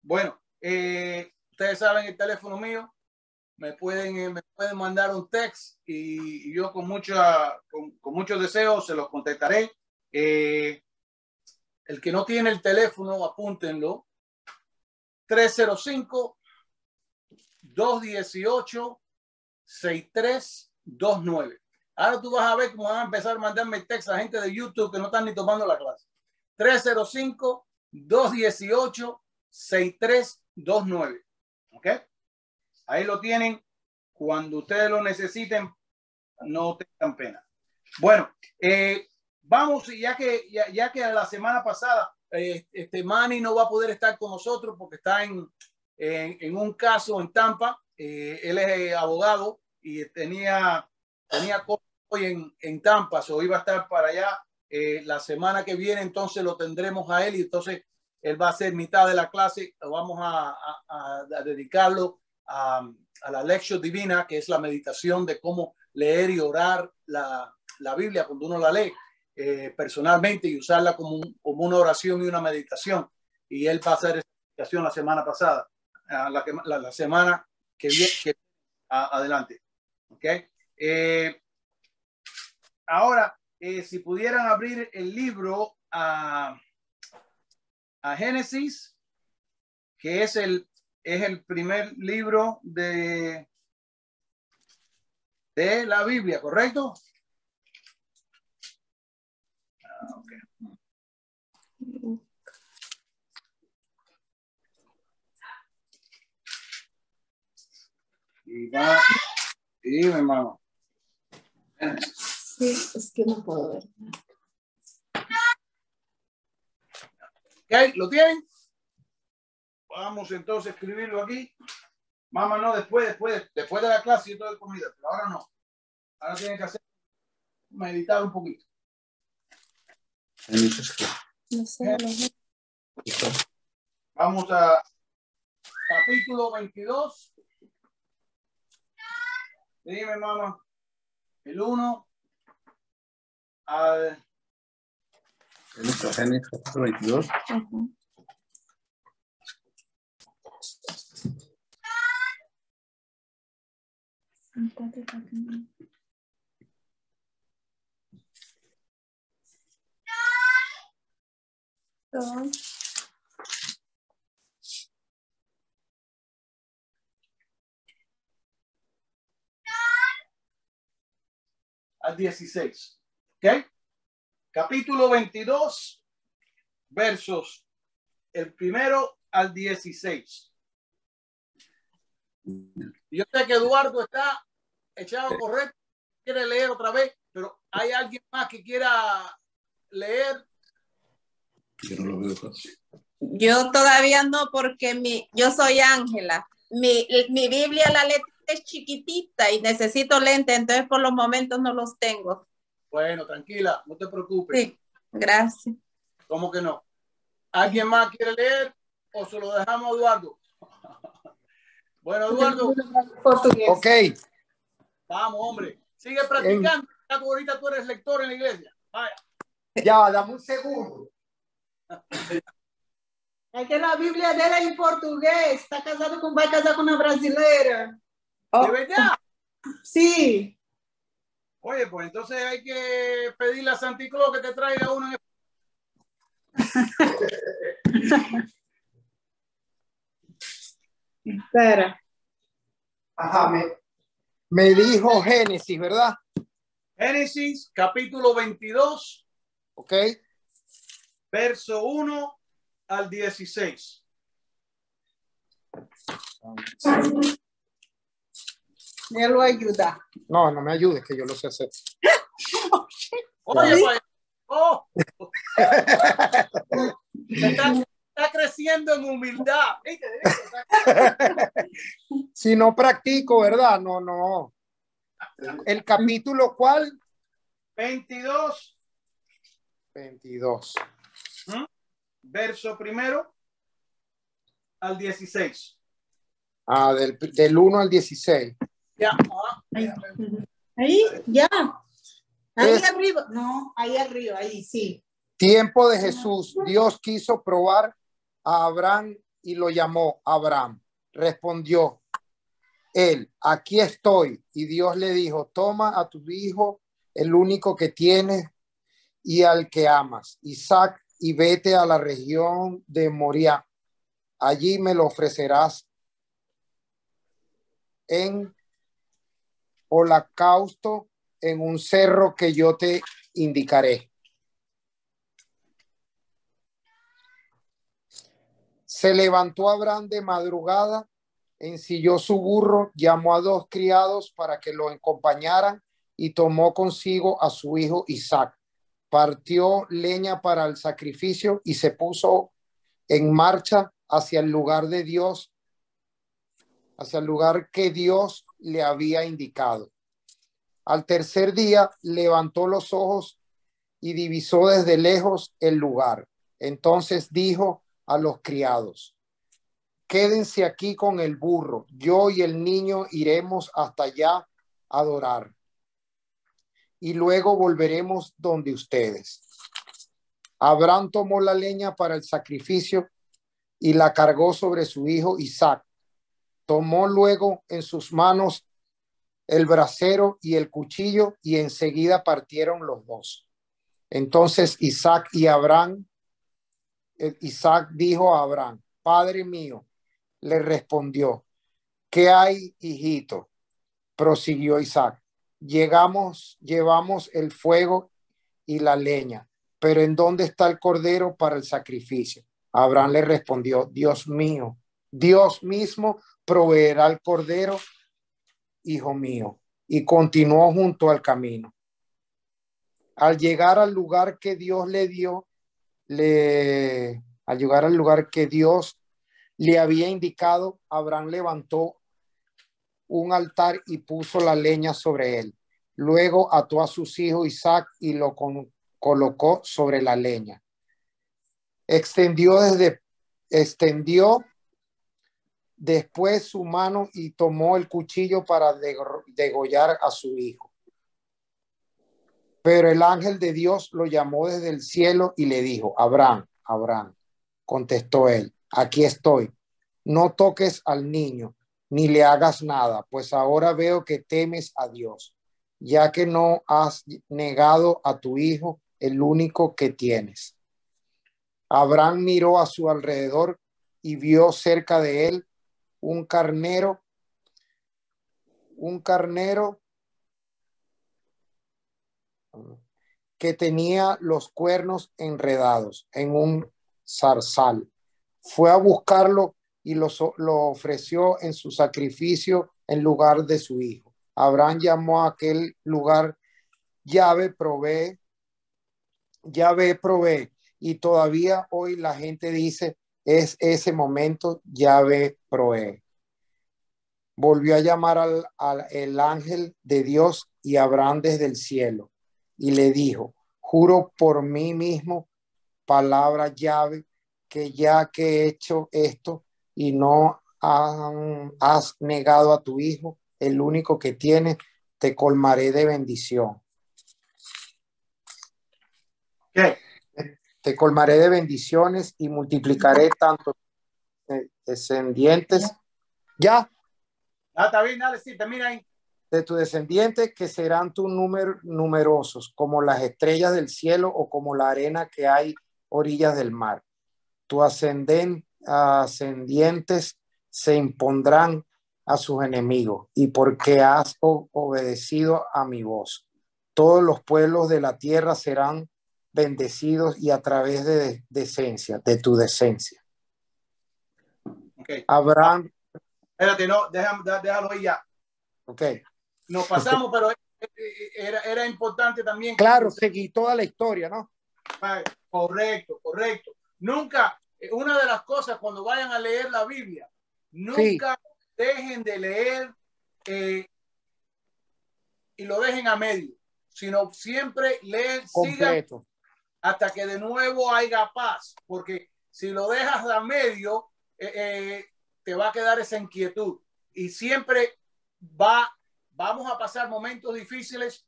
Bueno, ustedes saben el teléfono mío. Me pueden mandar un text y yo con mucho deseo se los contestaré. El que no tiene el teléfono, apúntenlo. 305-218-6329. Ahora tú vas a ver cómo van a empezar a mandarme text a gente de YouTube que no están ni tomando la clase. 305-218-6329. ¿Ok? Ahí lo tienen. Cuando ustedes lo necesiten, no tengan pena. Bueno, vamos, ya que la semana pasada Manny no va a poder estar con nosotros porque está en un caso en Tampa. Él es abogado y tenía hoy en Tampa, so iba a estar para allá la semana que viene. Entonces lo tendremos a él y entonces él va a ser mitad de la clase. Vamos a dedicarlo a la lección divina, que es la meditación de cómo leer y orar la Biblia cuando uno la lee personalmente y usarla como una oración y una meditación. Y él va a hacer esa meditación la semana pasada, la semana que viene adelante. ¿Okay? Ahora, si pudieran abrir el libro a Génesis, que es el primer libro de la Biblia, ¿correcto? Okay. Y va, y mi mamá. Sí, es que no puedo ver. ¿Ok? ¿Lo tienen? Vamos entonces a escribirlo aquí. Mamá, no, después de la clase y todo de comida, pero ahora no. Ahora tienen que hacer meditar un poquito. No sé. Vamos a capítulo 22. Dime, mamá. El 1 al... Génesis capítulo 22. Al 16. ¿Ok? Capítulo 22, versos el 1 al 16. Yo sé que Eduardo está echado correcto, quiere leer otra vez, pero ¿hay alguien más que quiera leer? Yo no lo veo fácil. Yo todavía no, porque yo soy Ángela. Mi Biblia, la letra es chiquitita y necesito lente, entonces por los momentos no los tengo. Bueno, tranquila, no te preocupes. Sí, gracias. ¿Cómo que no? ¿Alguien más quiere leer o se lo dejamos a Eduardo? Bueno, Eduardo. Ok. Vamos, hombre. Sigue practicando. Ahorita tú eres lector en la iglesia. Vaya. Ya, dame un segundo. Es que la Biblia de él es en portugués. Está casado va a casar con una brasileira. ¿De verdad? Sí. Oye, pues entonces hay que pedirle a Santa Claus que te traiga uno en Espera. Ajá, me dijo Génesis, ¿verdad? Génesis, capítulo 22. Ok. Verso 1 al 16. Me lo ayuda. No, no me ayudes, que yo lo sé hacer. Oye, pues. Oh. Está creciendo en humildad. Si no practico, ¿verdad? No. ¿El capítulo cuál? 22. 22. Verso 1 al 16. Ah, del 1 al 16. Ya. Ahí, ya. Ahí arriba. No, ahí arriba, ahí sí. Tiempo de Jesús. Dios quiso probar a Abraham y lo llamó Abraham. Respondió él, aquí estoy. Y Dios le dijo, toma a tu hijo, el único que tienes y al que amas, Isaac, y vete a la región de Moriah. Allí me lo ofrecerás en holocausto en un cerro que yo te indicaré. Se levantó Abraham de madrugada, ensilló su burro, llamó a 2 criados para que lo acompañaran y tomó consigo a su hijo Isaac. Partió leña para el sacrificio y se puso en marcha hacia el lugar de Dios, hacia el lugar que Dios le había indicado. Al tercer día levantó los ojos y divisó desde lejos el lugar. Entonces dijo a los criados, quédense aquí con el burro, yo y el niño iremos hasta allá a adorar y luego volveremos donde ustedes. Abraham tomó la leña para el sacrificio y la cargó sobre su hijo Isaac. Tomó luego en sus manos el brasero y el cuchillo y enseguida partieron los dos. Entonces Isaac dijo a Abraham, Padre mío, le respondió, ¿qué hay, hijito? Prosiguió Isaac, llevamos el fuego y la leña, pero ¿en dónde está el cordero para el sacrificio? Abraham le respondió, Dios mío, Dios mismo proveerá el cordero, hijo mío. Y continuó junto al camino. Al llegar al lugar que Dios le había indicado, Abraham levantó un altar y puso la leña sobre él. Luego ató a sus hijos Isaac y lo colocó sobre la leña. Extendió después su mano y tomó el cuchillo para degollar a su hijo. Pero el ángel de Dios lo llamó desde el cielo y le dijo, Abraham, Abraham, contestó él, aquí estoy. No toques al niño, ni le hagas nada, pues ahora veo que temes a Dios, ya que no has negado a tu hijo, el único que tienes. Abraham miró a su alrededor y vio cerca de él un carnero que tenía los cuernos enredados en un zarzal. Fue a buscarlo y lo ofreció en su sacrificio en lugar de su hijo. Abraham llamó a aquel lugar Yahvé provee, y todavía hoy la gente dice, es ese momento, Yahvé provee. Volvió a llamar al ángel de Dios y Abraham desde el cielo y le dijo, juro por mí mismo, palabra Yahvé, que ya que he hecho esto y no has negado a tu hijo, el único que tienes, te colmaré de bendición. ¿Qué? Te colmaré de bendiciones y multiplicaré tanto descendientes. ¿Ya? Está bien, dale, sí, termina ahí. De tus descendientes que serán tu número numerosos, como las estrellas del cielo o como la arena que hay orillas del mar. Tus ascendientes se impondrán a sus enemigos, y porque has obedecido a mi voz, todos los pueblos de la tierra serán bendecidos y a través de tu decencia. Okay. Abraham. Espérate, no, déjalo ahí ya. Ok. Nos pasamos, pero era importante también. Claro, seguí toda la historia, ¿no? Correcto. Nunca, una de las cosas cuando vayan a leer la Biblia, nunca dejen de leer y lo dejen a medio, sino siempre leen, completo, sigan hasta que de nuevo haya paz, porque si lo dejas a medio, te va a quedar esa inquietud y siempre vamos a pasar momentos difíciles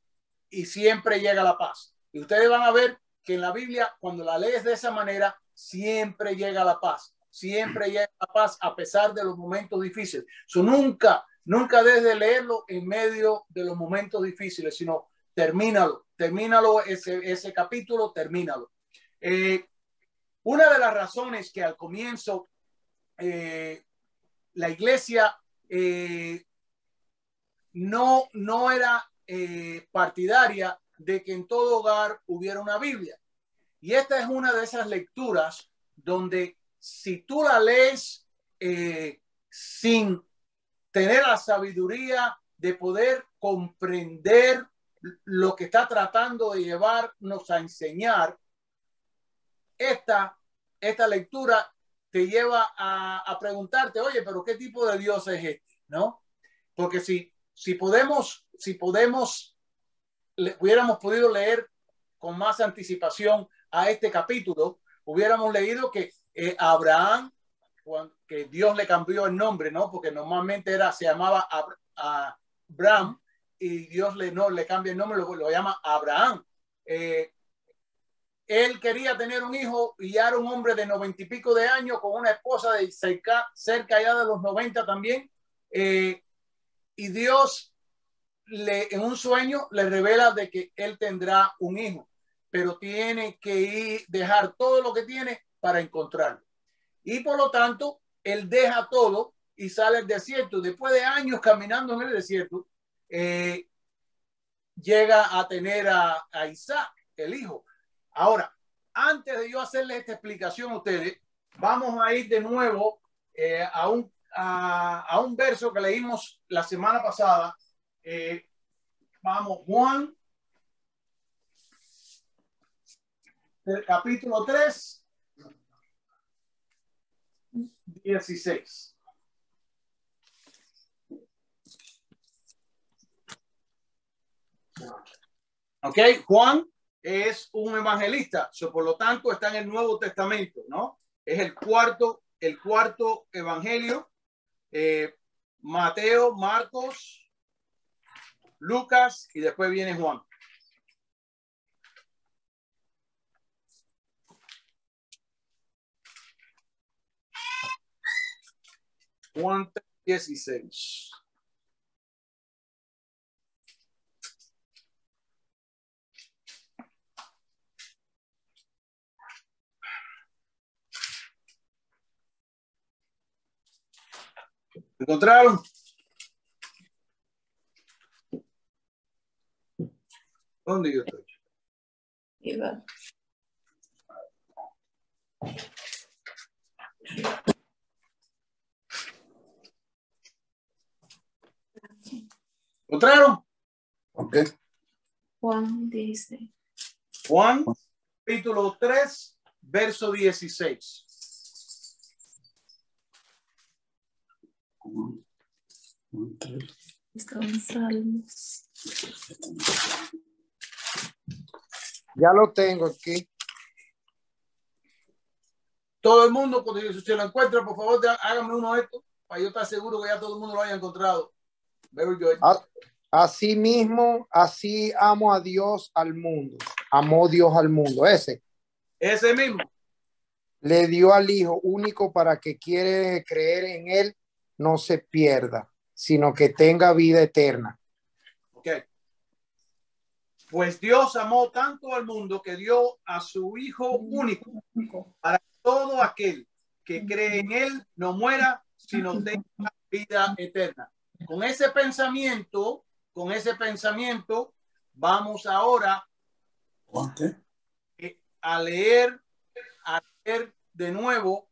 y siempre llega la paz. Y ustedes van a ver que en la Biblia, cuando la lees de esa manera, siempre llega la paz. siempre llega la paz a pesar de los momentos difíciles. So, nunca dejes de leerlo en medio de los momentos difíciles, sino termínalo, ese capítulo, termínalo. Una de las razones que al comienzo la iglesia no era partidaria de que en todo hogar hubiera una Biblia. Y esta es una de esas lecturas donde si tú la lees sin tener la sabiduría de poder comprender lo que está tratando de llevarnos a enseñar, esta lectura te lleva a preguntarte, oye, pero ¿qué tipo de Dios es este? ¿No? Porque si hubiéramos podido leer con más anticipación a este capítulo, hubiéramos leído que Abraham, que Dios le cambió el nombre, ¿no? Porque normalmente se llamaba Abraham y Dios le cambia el nombre, lo llama Abraham. Él quería tener un hijo y ya era un hombre de 90 y pico de años con una esposa de cerca ya de los 90 también. Y Dios en un sueño le revela de que él tendrá un hijo, pero tiene que dejar todo lo que tiene para encontrarlo. Y por lo tanto, él deja todo y sale al desierto. Después de años caminando en el desierto, llega a tener a Isaac, el hijo. Ahora, antes de yo hacerles esta explicación a ustedes, vamos a ir de nuevo a un verso que leímos la semana pasada. Vamos, Juan, del capítulo 3, 16. Ok, Juan es un evangelista, por lo tanto está en el Nuevo Testamento, ¿no? Es el cuarto evangelio. Mateo, Marcos, Lucas y después viene Juan. Juan 16. ¿Encontraron? ¿Dónde yo estoy? Iba. ¿Encontraron? Ok. Juan dice. Juan, capítulo 3, verso 16. Están salmos. Ya lo tengo aquí. Todo el mundo, cuando si se lo encuentra, por favor, hágame uno de estos para yo estar seguro que ya todo el mundo lo haya encontrado. Very good. Así mismo, así amo a Dios al mundo. Amó Dios al mundo. Ese mismo. Le dio al Hijo único para que quiere creer en él no se pierda, sino que tenga vida eterna. Ok. Pues Dios amó tanto al mundo que dio a su Hijo único para que todo aquel que cree en él no muera, sino tenga vida eterna. Con ese pensamiento, vamos ahora a leer de nuevo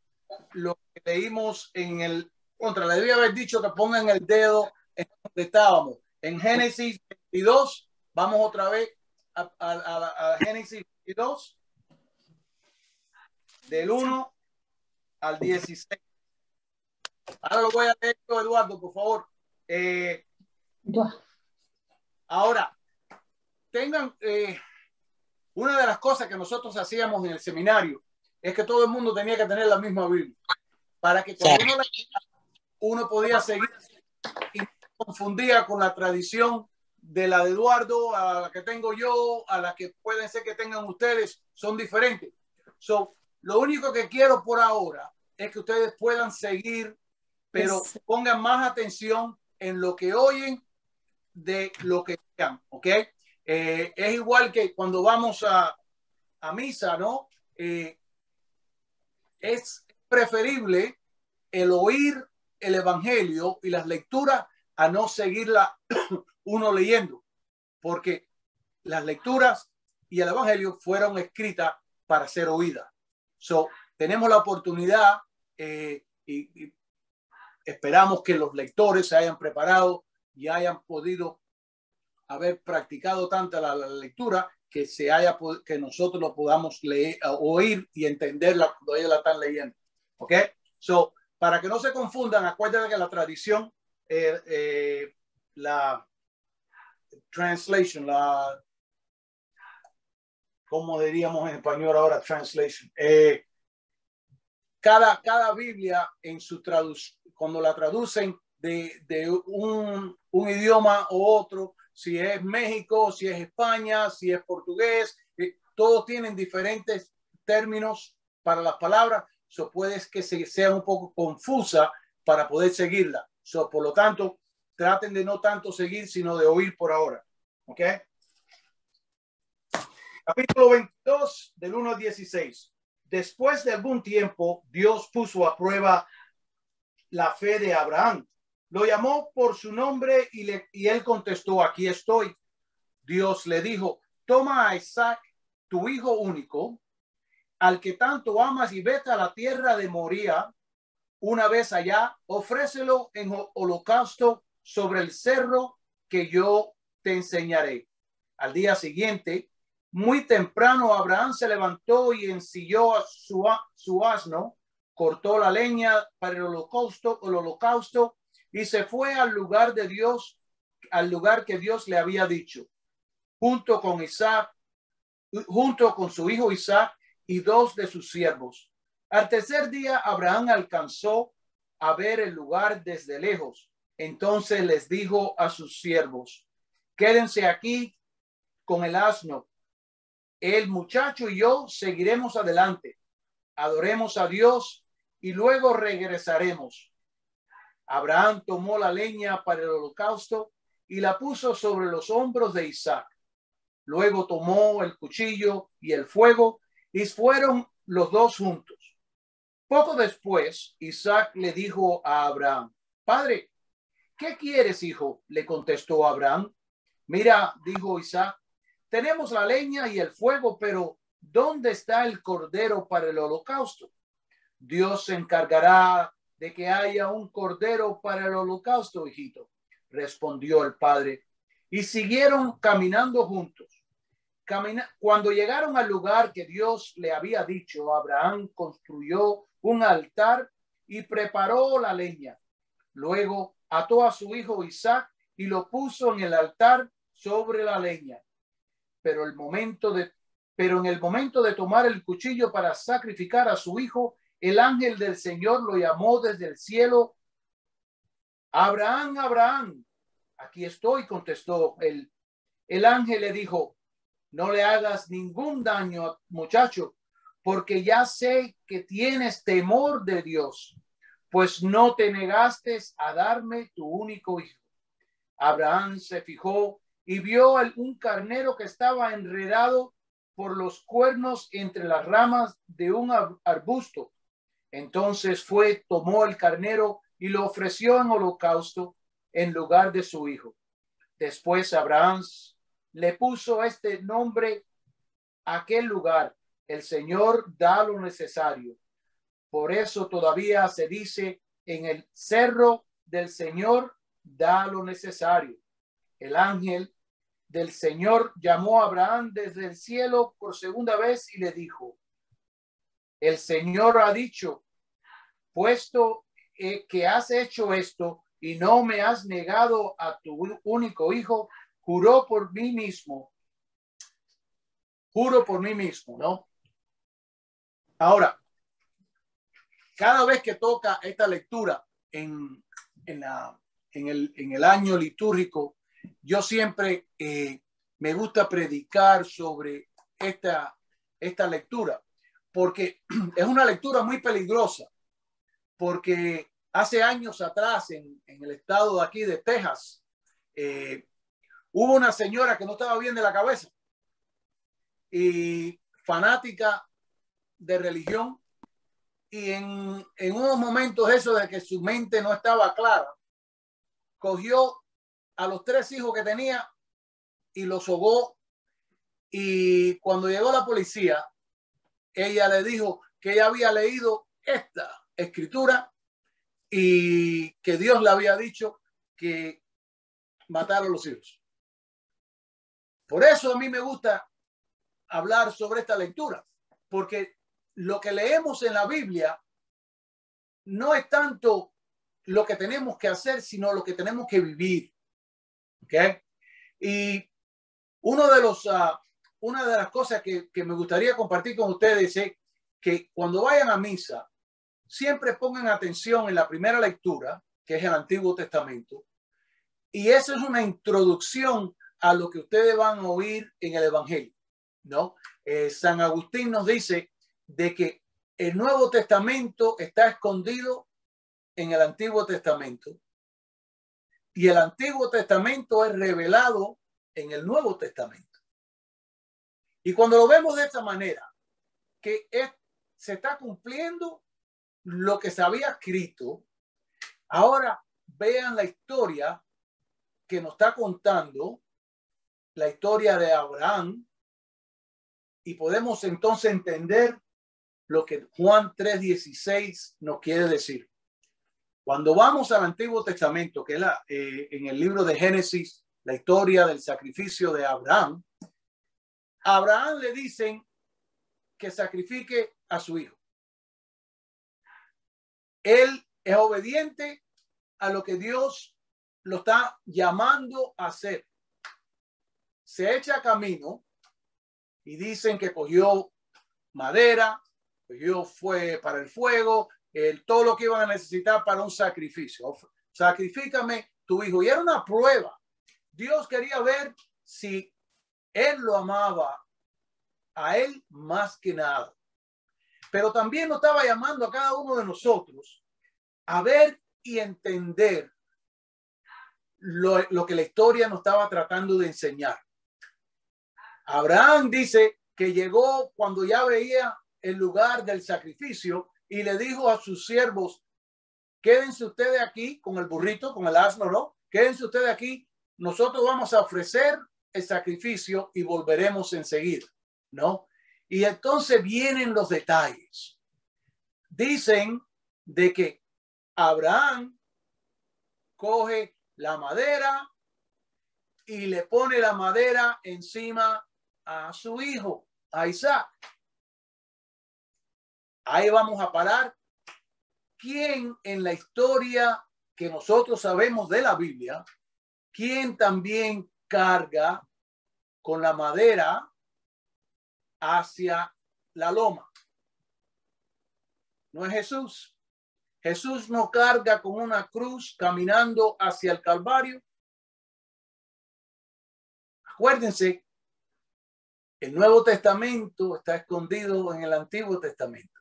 lo que leímos en el contra. Le debía haber dicho que pongan el dedo en donde estábamos. En Génesis 22, vamos otra vez a Génesis 22, del 1 al 16. Ahora lo voy a leer yo, Eduardo, por favor. Ahora, tengan una de las cosas que nosotros hacíamos en el seminario es que todo el mundo tenía que tener la misma Biblia para que cuando uno podía seguir y no confundía con la tradición de la de Eduardo, a la que tengo yo, a la que pueden ser que tengan ustedes, son diferentes. Lo único que quiero por ahora es que ustedes puedan seguir, pero Sí. pongan más atención en lo que oyen de lo que vean, ¿ok? Es igual que cuando vamos a misa, ¿no? Es preferible el oír el evangelio y las lecturas a no seguirla uno leyendo, porque las lecturas y el evangelio fueron escritas para ser oídas. So, tenemos la oportunidad y esperamos que los lectores se hayan preparado y hayan podido haber practicado tanta la lectura que que nosotros lo podamos leer, oír y entenderla cuando ellos la están leyendo. ¿Ok? So, para que no se confundan, acuérdense que la tradición, la translation, ¿cómo diríamos en español ahora? Translation. Cada Biblia en su cuando la traducen de un idioma u otro, si es México, si es España, si es portugués, todos tienen diferentes términos para las palabras. So puede que sea un poco confusa para poder seguirla. So, por lo tanto, traten de no tanto seguir, sino de oír por ahora. ¿Ok? Capítulo 22, del 1 al 16. Después de algún tiempo, Dios puso a prueba la fe de Abraham. Lo llamó por su nombre y él contestó, aquí estoy. Dios le dijo, toma a Isaac, tu hijo único, al que tanto amas, y vete a la tierra de Moría. Una vez allá, ofrécelo en holocausto sobre el cerro que yo te enseñaré. Al día siguiente, muy temprano, Abraham se levantó y ensilló a su asno, cortó la leña para el holocausto y se fue al lugar de Dios, al lugar que Dios le había dicho, junto con su hijo Isaac y dos de sus siervos. Al tercer día, Abraham alcanzó a ver el lugar desde lejos. Entonces les dijo a sus siervos, quédense aquí con el asno. El muchacho y yo seguiremos adelante. Adoremos a Dios y luego regresaremos. Abraham tomó la leña para el holocausto y la puso sobre los hombros de Isaac. Luego tomó el cuchillo y el fuego y fueron los dos juntos. Poco después, Isaac le dijo a Abraham, Padre, ¿qué quieres, hijo? Le contestó Abraham. Mira, dijo Isaac, tenemos la leña y el fuego, pero ¿dónde está el cordero para el holocausto? Dios se encargará de que haya un cordero para el holocausto, hijito, respondió el padre. Y siguieron caminando juntos. Cuando llegaron al lugar que Dios le había dicho, Abraham construyó un altar y preparó la leña. Luego ató a su hijo Isaac y lo puso en el altar sobre la leña. Pero en el momento de tomar el cuchillo para sacrificar a su hijo, el ángel del Señor lo llamó desde el cielo. Abraham, Abraham. Aquí estoy, contestó él. El ángel le dijo, no le hagas ningún daño, muchacho, porque ya sé que tienes temor de Dios, pues no te negaste a darme tu único hijo. Abraham se fijó y vio un carnero que estaba enredado por los cuernos entre las ramas de un arbusto. Entonces tomó el carnero y lo ofreció en holocausto en lugar de su hijo. Después Abraham le puso este nombre a aquel lugar: el Señor da lo necesario. Por eso todavía se dice, en el cerro del Señor da lo necesario. El ángel del Señor llamó a Abraham desde el cielo por segunda vez y le dijo, el Señor ha dicho, puesto que has hecho esto y no me has negado a tu único hijo, juro por mí mismo, ¿no? Ahora, cada vez que toca esta lectura en el año litúrgico, yo siempre me gusta predicar sobre esta lectura, porque es una lectura muy peligrosa. porque hace años atrás en el estado de aquí de Texas, hubo una señora que no estaba bien de la cabeza y fanática de religión, y en unos momentos eso de que su mente no estaba clara, cogió a los 3 hijos que tenía y los ahogó, y cuando llegó la policía, ella le dijo que ella había leído esta escritura y que Dios le había dicho que matara a los hijos. Por eso a mí me gusta hablar sobre esta lectura, porque lo que leemos en la Biblia no es tanto lo que tenemos que hacer, sino lo que tenemos que vivir. ¿Okay? Y una de las cosas que me gustaría compartir con ustedes es que cuando vayan a misa, siempre pongan atención en la primera lectura, que es el Antiguo Testamento, y eso es una introducción a lo que ustedes van a oír en el Evangelio, ¿no? San Agustín nos dice de que el Nuevo Testamento está escondido en el Antiguo Testamento y el Antiguo Testamento es revelado en el Nuevo Testamento. Y cuando lo vemos de esta manera, que se está cumpliendo lo que se había escrito, ahora vean la historia que nos está contando, la historia de Abraham, y podemos entonces entender lo que Juan 3:16 nos quiere decir. Cuando vamos al Antiguo Testamento, que es en el libro de Génesis, la historia del sacrificio de Abraham, a Abraham le dicen que sacrifique a su hijo. Él es obediente a lo que Dios lo está llamando a hacer. Se echa camino y dicen que cogió madera, fue para el fuego, todo lo que iban a necesitar para un sacrificio. Sacrifícame tu hijo. Y era una prueba. Dios quería ver si él lo amaba a él más que nada. Pero también nos estaba llamando a cada uno de nosotros a ver y entender lo que la historia nos estaba tratando de enseñar. Abraham dice que llegó cuando ya veía el lugar del sacrificio y le dijo a sus siervos: quédense ustedes aquí con el burrito, con el asno, ¿no? Quédense ustedes aquí, nosotros vamos a ofrecer el sacrificio y volveremos enseguida, ¿no? Y entonces vienen los detalles. Dicen de que Abraham coge la madera y le pone la madera encima a su hijo, a Isaac. Ahí vamos a parar. ¿Quién en la historia que nosotros sabemos de la Biblia, quién también carga con la madera hacia la loma? No es Jesús. Jesús no carga con una cruz caminando hacia el Calvario. Acuérdense, el Nuevo Testamento está escondido en el Antiguo Testamento.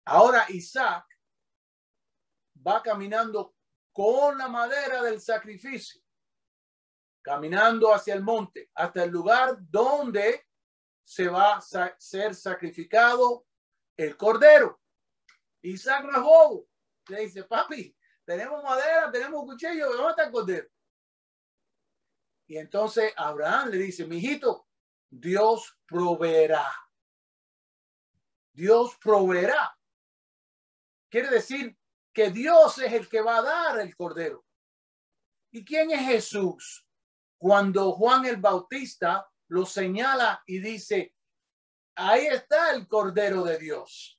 Ahora Isaac va caminando con la madera del sacrificio, caminando hacia el monte, hasta el lugar donde se va a ser sacrificado el cordero. Isaac no es bobo. Le dice: papi, tenemos madera, tenemos cuchillo, ¿dónde está el cordero? Y entonces Abraham le dice: mijito, Dios proveerá. Dios proveerá. Quiere decir que Dios es el que va a dar el cordero. ¿Y quién es Jesús? Cuando Juan el Bautista lo señala y dice: ahí está el cordero de Dios.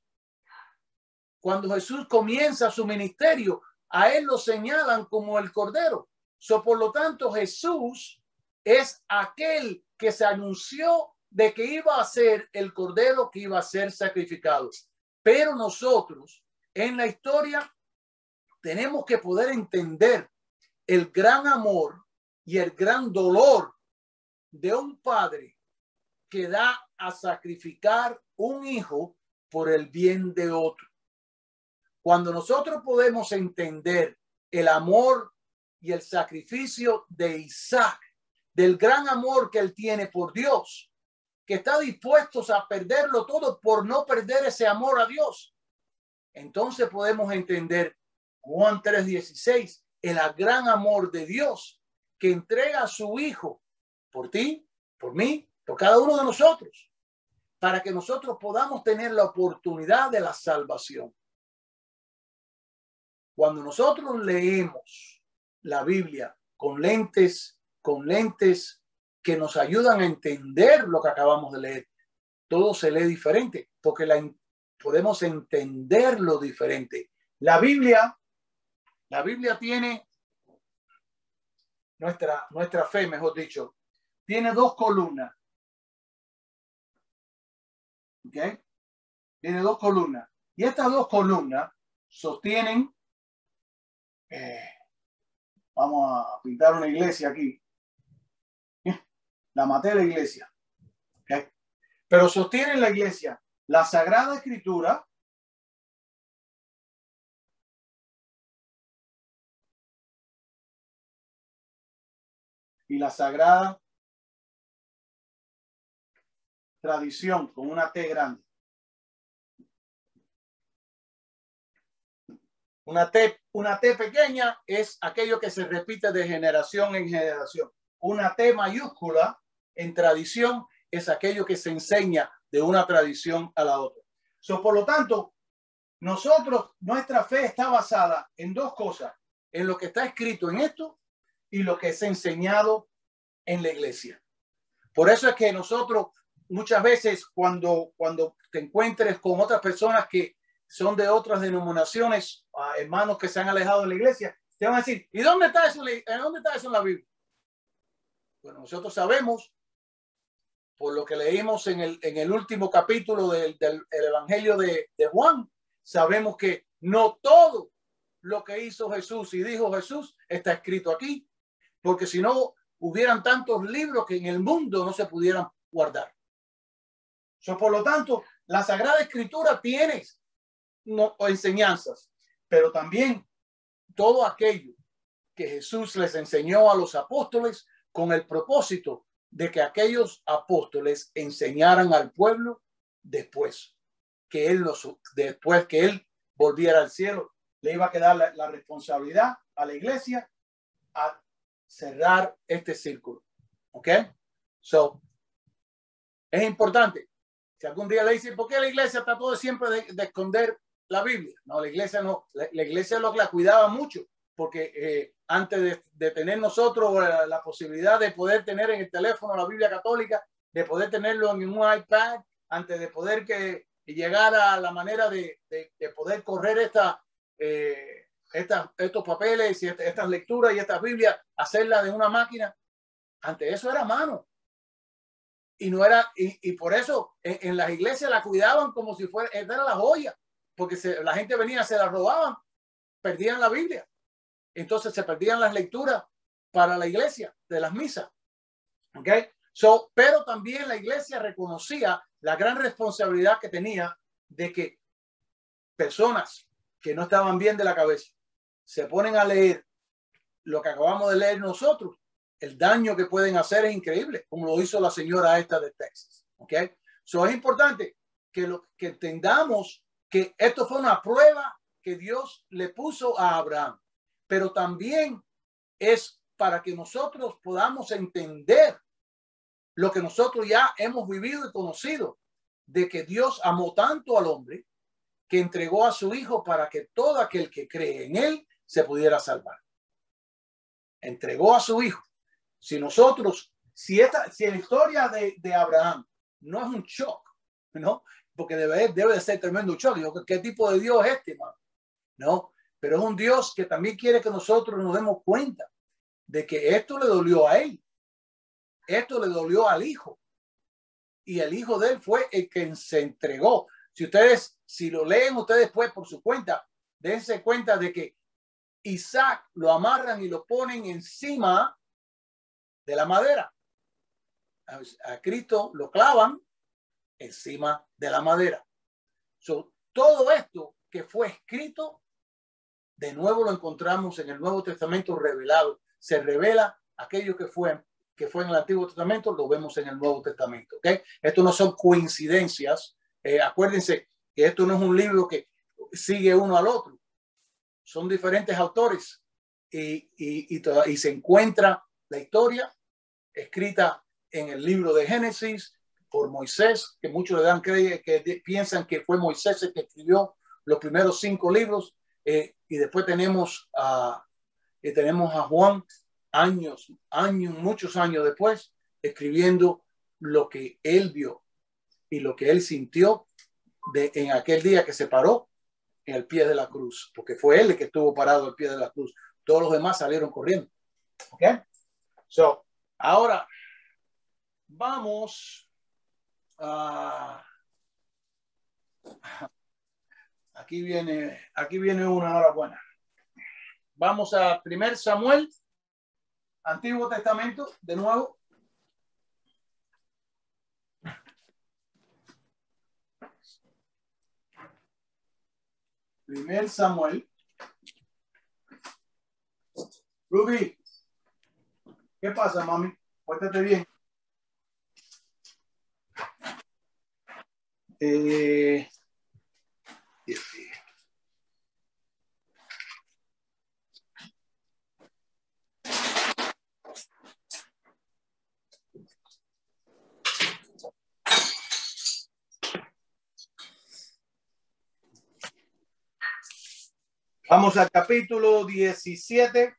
Cuando Jesús comienza su ministerio, a él lo señalan como el cordero. Por lo tanto, Jesús es aquel que se anunció de que iba a ser el cordero que iba a ser sacrificado. Pero nosotros en la historia tenemos que poder entender el gran amor y el gran dolor de un padre que da a sacrificar un hijo por el bien de otro. Cuando nosotros podemos entender el amor y el sacrificio de Isaac, del gran amor que él tiene por Dios, que está dispuesto a perderlo todo por no perder ese amor a Dios, entonces podemos entender Juan 3:16, el gran amor de Dios que entrega a su Hijo por ti, por mí, por cada uno de nosotros, para que nosotros podamos tener la oportunidad de la salvación. Cuando nosotros leemos la Biblia con lentes que nos ayudan a entender lo que acabamos de leer, todo se lee diferente porque podemos entenderlo diferente. La Biblia tiene nuestra fe, mejor dicho, tiene dos columnas. ¿Ok? Tiene dos columnas. Y estas dos columnas sostienen, vamos a pintar una iglesia aquí. La maté la iglesia. ¿Okay? Pero sostienen la iglesia la Sagrada Escritura, y la Sagrada Tradición con una T grande. Una T pequeña es aquello que se repite de generación en generación. Una T mayúscula en tradición es aquello que se enseña de una tradición a la otra. Por lo tanto, nuestra fe está basada en dos cosas, en lo que está escrito en esto y lo que es enseñado en la iglesia. Por eso es que nosotros muchas veces cuando te encuentres con otras personas que son de otras denominaciones, hermanos que se han alejado de la iglesia, te van a decir, ¿y dónde está eso? ¿Dónde está eso en la Biblia? Bueno, nosotros sabemos, por lo que leímos en el último capítulo del Evangelio de Juan, sabemos que no todo lo que hizo Jesús y dijo Jesús está escrito aquí, porque si no hubieran tantos libros que en el mundo no se pudieran guardar. Por lo tanto, la Sagrada Escritura tiene enseñanzas, pero también todo aquello que Jesús les enseñó a los apóstoles con el propósito de que aquellos apóstoles enseñaran al pueblo después que él volviera al cielo. Le iba a quedar la responsabilidad a la iglesia a cerrar este círculo. ¿Ok? Es importante. Si algún día le dicen, ¿por qué la iglesia trató siempre de esconder la Biblia? No, la iglesia no. La iglesia la cuidaba mucho, porque antes de tener nosotros la posibilidad de poder tener en el teléfono la Biblia católica, de poder tenerlo en un iPad, antes de poder llegar a la manera de poder correr estos papeles y estas lecturas y estas Biblias, hacerlas de una máquina, antes eso era a mano. Y no era, y por eso en las iglesias la cuidaban como si era la joya, porque la gente venía, se la robaban, perdían la Biblia. Entonces se perdían las lecturas para la iglesia de las misas. ¿Okay? Pero también la iglesia reconocía la gran responsabilidad que tenía de que personas que no estaban bien de la cabeza se ponen a leer lo que acabamos de leer nosotros. El daño que pueden hacer es increíble, como lo hizo la señora esta de Texas. ¿Okay? Es importante que entendamos que esto fue una prueba que Dios le puso a Abraham, pero también es para que nosotros podamos entender lo que nosotros ya hemos vivido y conocido, de que Dios amó tanto al hombre que entregó a su hijo para que todo aquel que cree en él se pudiera salvar. Entregó a su hijo. Si la historia de Abraham no es un shock, ¿no? Porque debe de ser tremendo shock. ¿Qué tipo de Dios es este, hermano? No, pero es un Dios que también quiere que nosotros nos demos cuenta de que esto le dolió a él. Esto le dolió al hijo. Y el hijo de él fue el que se entregó. Si lo leen ustedes pues por su cuenta, dense cuenta de que Isaac lo amarran y lo ponen encima de la madera. A Cristo lo clavan encima de la madera. Todo esto que fue escrito, de nuevo lo encontramos en el Nuevo Testamento revelado. Se revela aquello que fue en el Antiguo Testamento, lo vemos en el Nuevo Testamento. ¿Okay? Esto no son coincidencias. Acuérdense que esto no es un libro que sigue uno al otro. Son diferentes autores y se encuentra la historia escrita en el libro de Génesis por Moisés, que muchos le dan crédito, que piensan que fue Moisés el que escribió los primeros 5 libros, y después tenemos a Juan muchos años después, escribiendo lo que él vio y lo que él sintió en aquel día que se paró en el pie de la cruz, porque fue él el que estuvo parado al pie de la cruz. Todos los demás salieron corriendo. ¿Okay? So, ahora vamos a... Aquí viene una hora buena. Vamos a 1 Samuel, Antiguo Testamento, de nuevo. Primer Samuel. Ruby, ¿qué pasa, mami? Pórtate bien. Vamos al capítulo 17.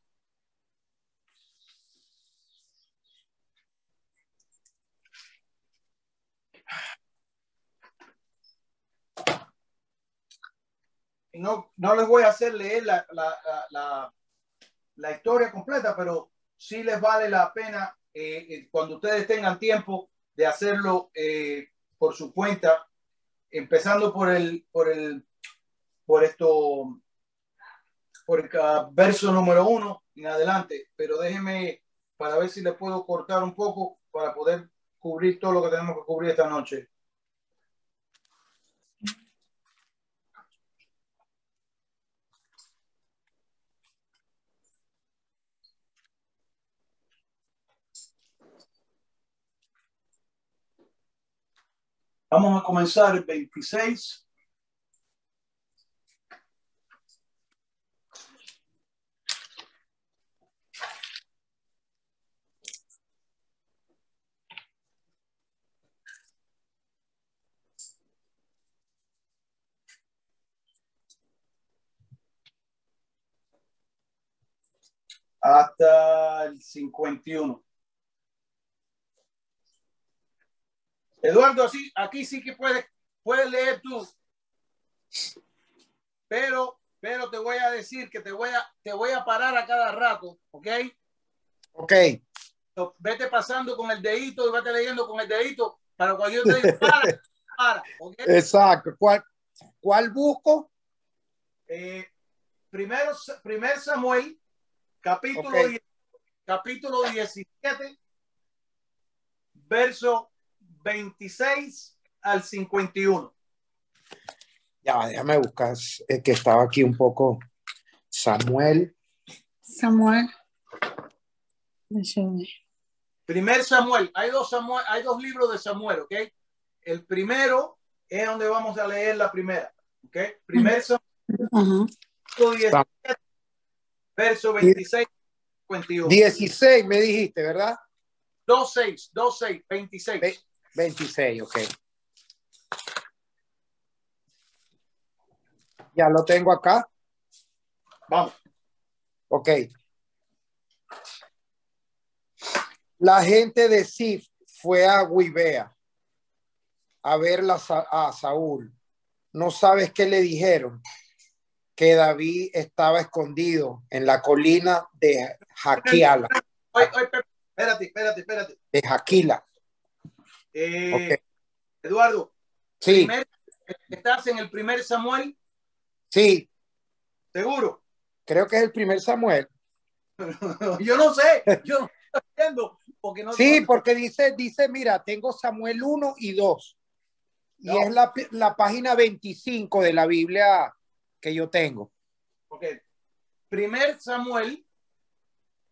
No les voy a hacer leer la historia completa, pero sí les vale la pena cuando ustedes tengan tiempo de hacerlo por su cuenta, empezando por el verso número 1 en adelante. Pero déjenme para ver si les puedo cortar un poco para poder cubrir todo lo que tenemos que cubrir esta noche. Vamos a comenzar el 26. Hasta el 51. Eduardo, aquí sí que puedes leer tú, pero te voy a decir que te voy a parar a cada rato, ¿ok? Ok. So, vete pasando con el dedito y vete leyendo con el dedito para cuando yo te diga para, ¿okay? Exacto. ¿Cuál busco? Primer Samuel, capítulo 17, verso 26 al 51. Ya, déjame buscar, que estaba aquí un poco. Samuel. Primer Samuel, hay dos libros de Samuel, ¿ok? El primero es donde vamos a leer la primera, ¿ok? Primer Samuel, 17, verso 26 51. 16 me dijiste, ¿verdad? 26. 26, ok. Ya lo tengo acá. Vamos. Ok. La gente de Sif fue a Gibea a ver a Saúl. ¿No sabes qué le dijeron? Que David estaba escondido en la colina de Jaquila. Espérate. De Jaquila. Okay. Eduardo. Sí. ¿Estás en el primer Samuel? Sí. ¿Seguro? Creo que es el primer Samuel. Yo no sé. Yo no entiendo. Porque no, sí, porque dice, mira, tengo Samuel 1 y 2. Y es la página 25 de la Biblia que yo tengo. Okay. Primer Samuel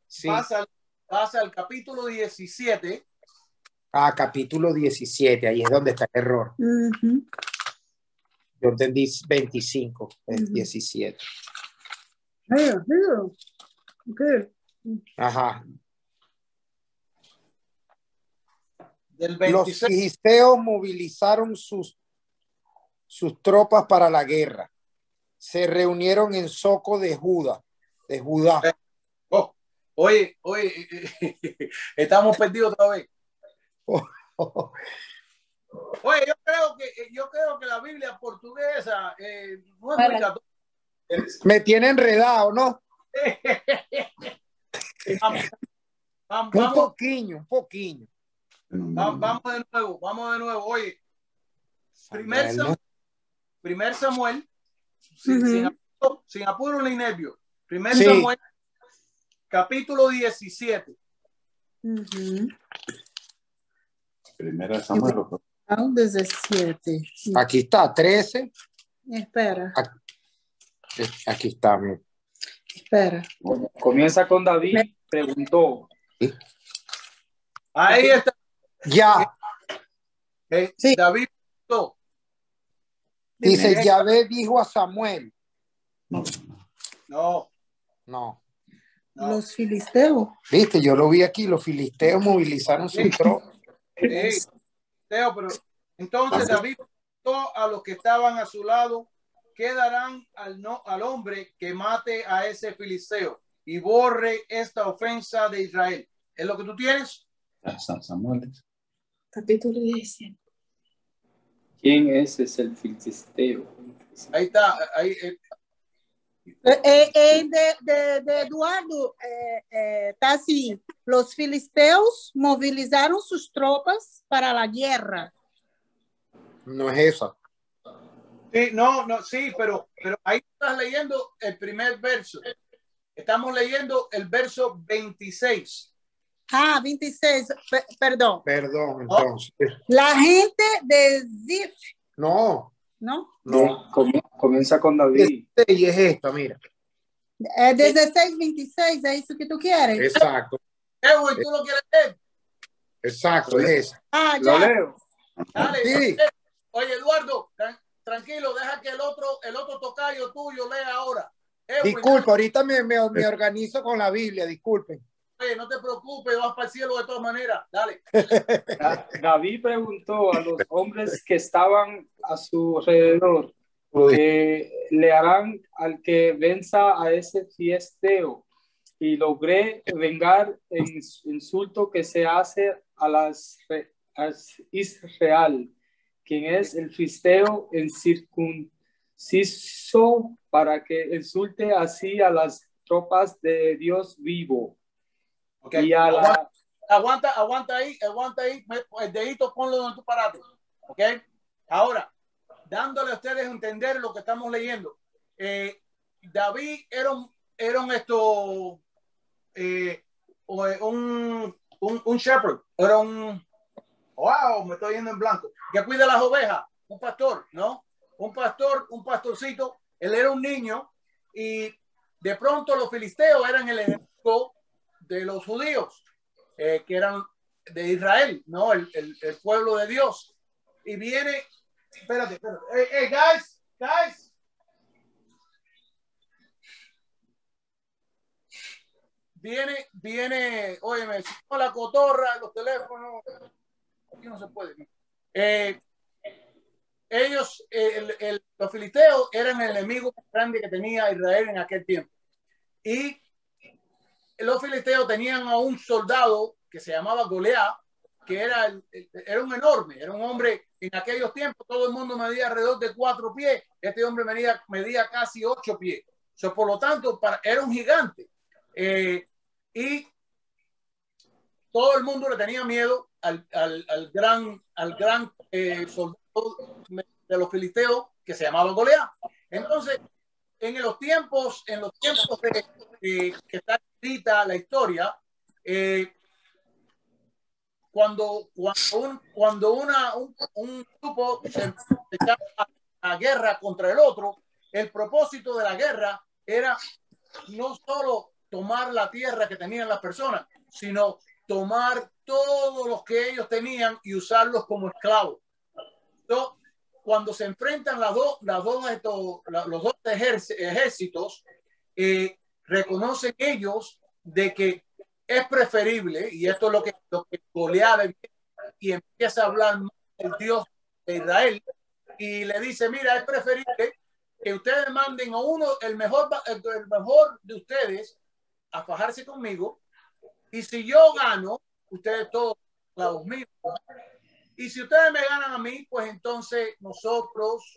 Sí. pasa al capítulo 17. Capítulo 17, ahí es donde está el error. Yo entendí 25, es 17. Okay. Ajá. Del Los 26. filisteos movilizaron sus tropas para la guerra. Se reunieron en Soco de Judá. Oh, oye, estamos perdidos otra vez. Oye, yo creo que la Biblia portuguesa no es muy católica. Me tiene enredado, ¿no? Vamos Un poquillo. Vamos de nuevo. Oye, primer Samuel, sin apuro ni nervio. Primer Samuel, capítulo 17. Primera Samuel. 17. Aquí está, 13. Espera. Aquí está. Mira. Espera. Comienza con David, preguntó. Ahí está. Ya. Sí. David preguntó. Dice, Yahvé dijo a Samuel. No. Los filisteos. Viste, yo lo vi aquí, los filisteos movilizaron sus tropas. Pero entonces David preguntó a los que estaban a su lado, ¿qué darán al hombre que mate a ese filisteo y borre esta ofensa de Israel? ¿Es lo que tú tienes? Samuel. Capítulo 17. ¿Quién es el filisteo? Ahí está. Ahí, De Eduardo, está así. Los filisteos movilizaron sus tropas para la guerra. No es esa. Sí, sí, pero ahí estás leyendo el primer verso. Estamos leyendo el verso 26. 26, perdón. Perdón, entonces. La gente de Zif. No. Comienza con David. Y es esta, mira. 16, 26, ¿es eso que tú quieres? Exacto. ¿Tú lo quieres leer? Exacto, es esa. Lo Ya. leo. Dale. Sí. Oye, Eduardo, tranquilo, deja que el otro tocayo tuyo lea ahora. Disculpa, ahorita me organizo con la Biblia, disculpen. Oye, no te preocupes, vas para el cielo de todas maneras. Dale. David preguntó a los hombres que estaban a su alrededor que le harán al que venza a ese filisteo, y logré vengar el insulto que se hace a Israel, quien es el filisteo incircunciso, para que insulte así a las tropas de Dios vivo. Okay. Y a aguanta ahí, el dedito ponlo donde tú paraste, ¿ok? Ahora, dándole a ustedes a entender lo que estamos leyendo. David era un shepherd, era me estoy yendo en blanco, que cuida las ovejas, un pastor, ¿no? Un pastorcito, él era un niño y de pronto los filisteos eran el enemigo de los judíos, que eran de Israel, ¿no? El pueblo de Dios. Y viene, espérate. Hey, guys. Viene, oye, me subo la cotorra, los teléfonos, aquí no se puede. Los filisteos eran el enemigo más grande que tenía Israel en aquel tiempo. Y los filisteos tenían a un soldado que se llamaba Goliat, que era un enorme, era un hombre en aquellos tiempos, todo el mundo medía alrededor de 4 pies, este hombre medía casi 8 pies. Por lo tanto, era un gigante. Y todo el mundo le tenía miedo al gran soldado de los filisteos que se llamaba Goliat. Entonces, en los tiempos que está escrita la historia, cuando un grupo se echaba a guerra contra el otro, el propósito de la guerra era no solo tomar la tierra que tenían las personas, sino tomar todos los que ellos tenían y usarlos como esclavos. Entonces, cuando se enfrentan los dos ejércitos, reconocen ellos de que es preferible, y esto es lo que Goliat y empieza a hablar el Dios de Israel, y le dice, mira, es preferible que ustedes manden a uno, el mejor de ustedes, a fajarse conmigo, y si yo gano, ustedes todos esclavos míos. Y si ustedes me ganan a mí, pues entonces nosotros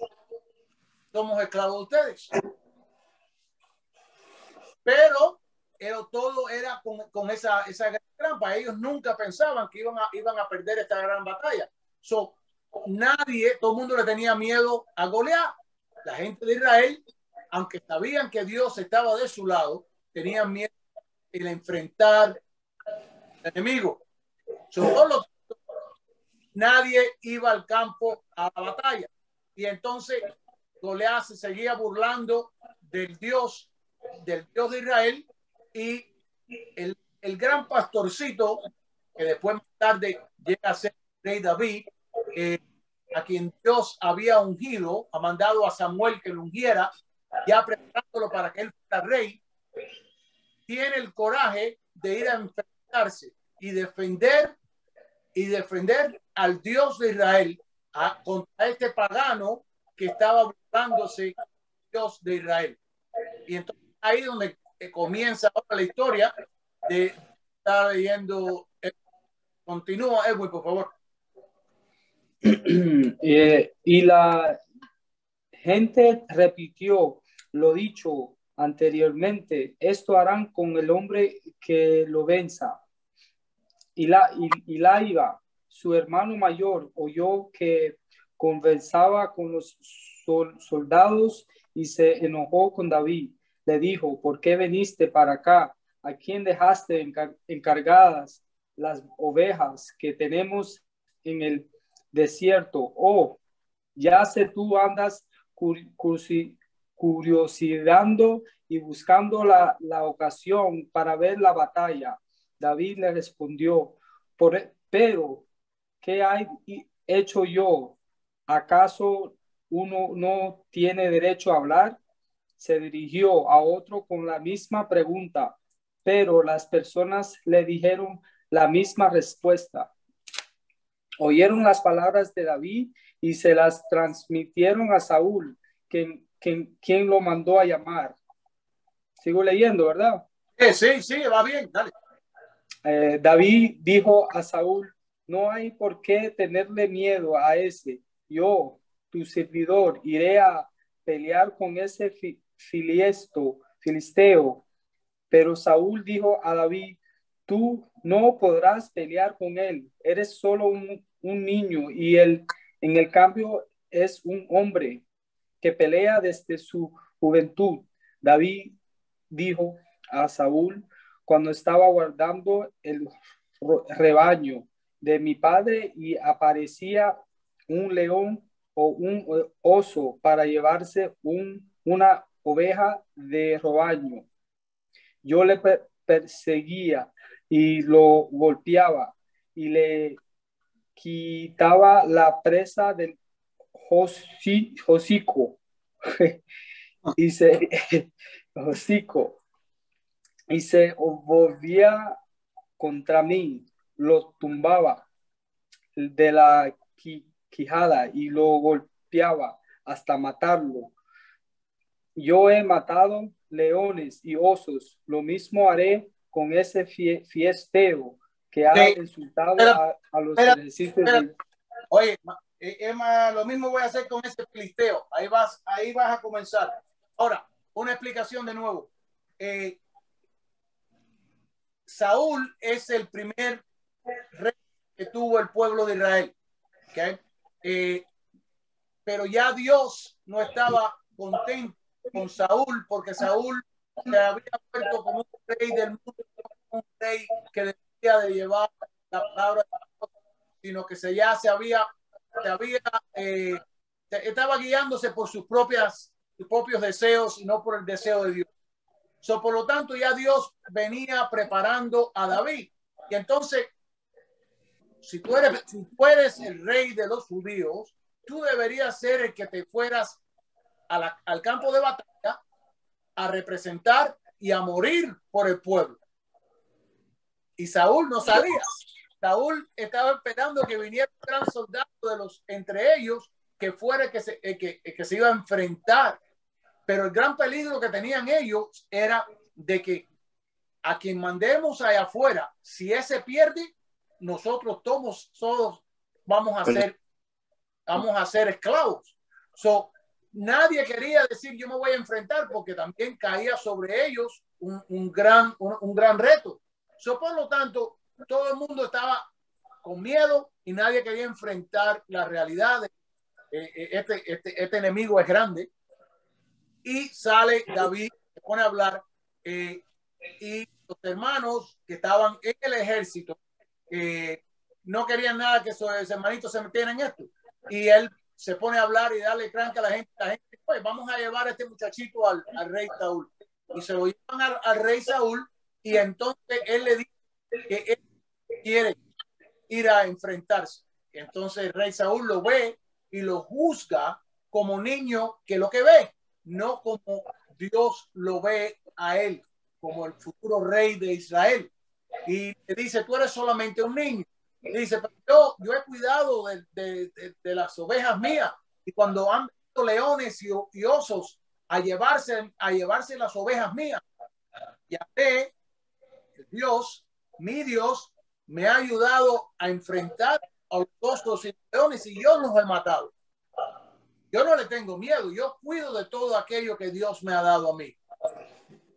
somos esclavos de ustedes. Pero todo era con esa gran trampa. Ellos nunca pensaban que iban a perder esta gran batalla. Todo el mundo le tenía miedo a Goliat. La gente de Israel, aunque sabían que Dios estaba de su lado, tenían miedo de enfrentar al enemigo. Nadie iba al campo a la batalla. Y entonces Goliat se seguía burlando del Dios de Israel, y el gran pastorcito, que después más tarde llega a ser rey David, a quien Dios había ungido, ha mandado a Samuel que lo ungiera, ya preparándolo para que él fuera rey, tiene el coraje de ir a enfrentarse y defender al Dios de Israel contra este pagano que estaba burlándose Dios de Israel. Y entonces ahí es donde comienza ahora la historia de estar leyendo. Continúa, Edwin, por favor. Y la gente repitió lo dicho anteriormente: esto harán con el hombre que lo venza. Y Laiba, su hermano mayor, oyó que conversaba con los soldados y se enojó con David. Le dijo: ¿por qué viniste para acá? ¿A quién dejaste encargadas las ovejas que tenemos en el desierto? Oh, ya sé, tú andas curiosidando y buscando la ocasión para ver la batalla. David le respondió: pero ¿qué hay hecho yo? ¿Acaso uno no tiene derecho a hablar? Se dirigió a otro con la misma pregunta, pero las personas le dijeron la misma respuesta. Oyeron las palabras de David y se las transmitieron a Saúl, quien lo mandó a llamar. Sigo leyendo, ¿verdad? Sí, va bien, dale. David dijo a Saúl: no hay por qué tenerle miedo a ese. Yo, tu servidor, iré a pelear con ese filisteo. Pero Saúl dijo a David: tú no podrás pelear con él. Eres solo un niño, y él, en el cambio, es un hombre que pelea desde su juventud. David dijo a Saúl cuando estaba guardando el rebaño de mi padre y aparecía un león o un oso para llevarse una oveja de rebaño. Yo le perseguía y lo golpeaba y le quitaba la presa del hocico y se volvía contra mí, lo tumbaba de la quijada y lo golpeaba hasta matarlo. Yo he matado leones y osos, lo mismo haré con ese filisteo que ha insultado a los ejércitos. Oye, Emma, lo mismo voy a hacer con ese filisteo. Ahí vas a comenzar. Ahora, una explicación de nuevo. Saúl es el primer rey que tuvo el pueblo de Israel. ¿Okay? Pero ya Dios no estaba contento con Saúl, porque Saúl se había vuelto como un rey del mundo, un rey que debía de llevar la palabra de Dios, sino que estaba guiándose por sus propias sus propios deseos, sino por el deseo de Dios. Por lo tanto, ya Dios venía preparando a David. Y entonces, si tú eres el rey de los judíos, tú deberías ser el que te fueras al campo de batalla a representar y a morir por el pueblo. Y Saúl no salía. Saúl estaba esperando que viniera un gran soldado de los entre ellos que fuera que se iba a enfrentar. Pero el gran peligro que tenían ellos era de que a quien mandemos allá afuera, si ese pierde, nosotros todos vamos a ser esclavos. Nadie quería decir yo me voy a enfrentar porque también caía sobre ellos un gran reto. Por lo tanto, todo el mundo estaba con miedo y nadie quería enfrentar la realidad de este enemigo es grande. Y sale David, se pone a hablar y los hermanos que estaban en el ejército no querían nada que esos hermanitos se metieran en esto. Y él se pone a hablar y darle tranca a la gente. Pues vamos a llevar a este muchachito al rey Saúl. Y se lo llevan al rey Saúl y entonces él le dice que él quiere ir a enfrentarse. Entonces el rey Saúl lo ve y lo juzga como niño que lo que ve, no como Dios lo ve a él, como el futuro rey de Israel. Y le dice, tú eres solamente un niño. Y dice, pero yo he cuidado de las ovejas mías. Y cuando han visto leones y osos a llevarse las ovejas mías, ya ve, Dios, mi Dios, me ha ayudado a enfrentar a los osos y leones y yo los he matado. Yo no le tengo miedo, yo cuido de todo aquello que Dios me ha dado a mí.